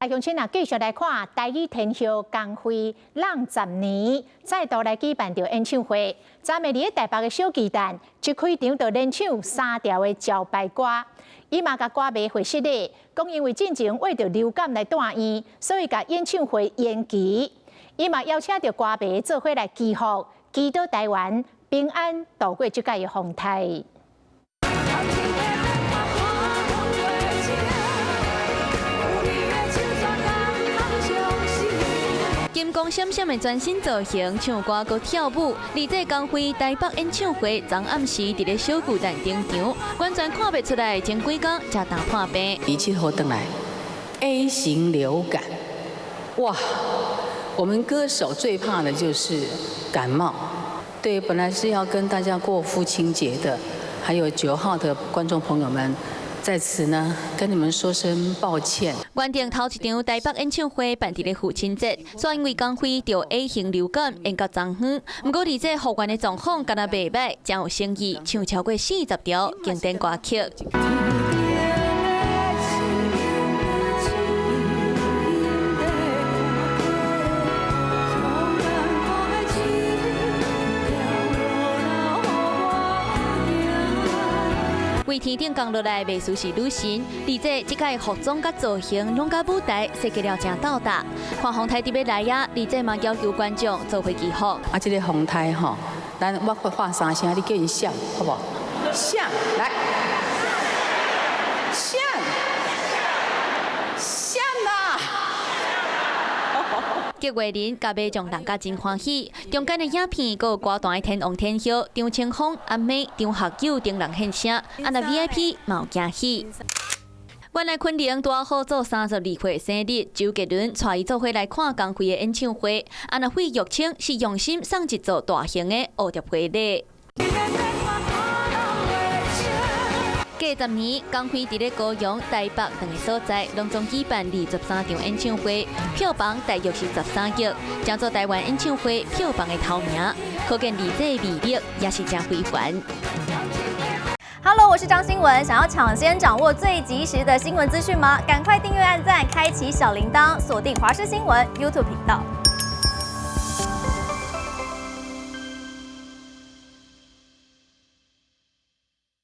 啊，乡亲啊，继续来看台语天后江蕙浪10年，再度来举办着演唱会。昨暝伫台北的小巨蛋，一开场就连唱3条的招牌歌。伊嘛甲歌迷会室咧，讲因为进前为着流感来住院，所以甲演唱会延期。伊嘛邀请着歌迷做伙来祈福，祈祷台湾平安度过这届的风台。 金光闪闪的全新造型，唱歌佮跳舞。而这江蕙台北演唱会昨暗时伫咧小巨蛋登场，完全看不出来前几天才打破病。17号登来 A 型流感，哇！我们歌手最怕的就是感冒。对，本来是要跟大家过父亲节的，还有9号的观众朋友们。 在此呢，跟你们说声抱歉。原定头一场台北演唱会办伫咧父亲节，所以因为江蕙着 A 型流感，延到昨昏。不过，伫这复原的状况敢若袂歹，真有诚意，唱超过40条经典歌曲。 为天顶降落来，袂输是女神。而这即届服装甲造型，拢甲舞台设计了真斗大。看红台伫要来呀，而这嘛要求观众做伙祈福。啊，这个红台吼，咱我会画3声，你叫伊像，好不好？像，来，像，像啦！结月人甲买将大家真欢喜，中间的影片阁有歌坛的天王天后张清芳、阿妹、张学友等人现身，啊那 VIP 嘛有惊喜。原来昆凌拄好做32岁生日，周杰伦带伊做伙来看江蕙的演唱会，啊那费玉清是用心送一组大型的蝴蝶花礼。 过10年，江蕙伫咧高雄、台北等个所在，隆重举办23场演唱会，票房大约是13亿，争做台湾演唱会票房的头名，可见而这魅力也是真非凡。Hello， 我是张新文，想要抢先掌握最及时的新闻资讯吗？赶快订阅、按赞、开启小铃铛，锁定华视新闻 YouTube 频道。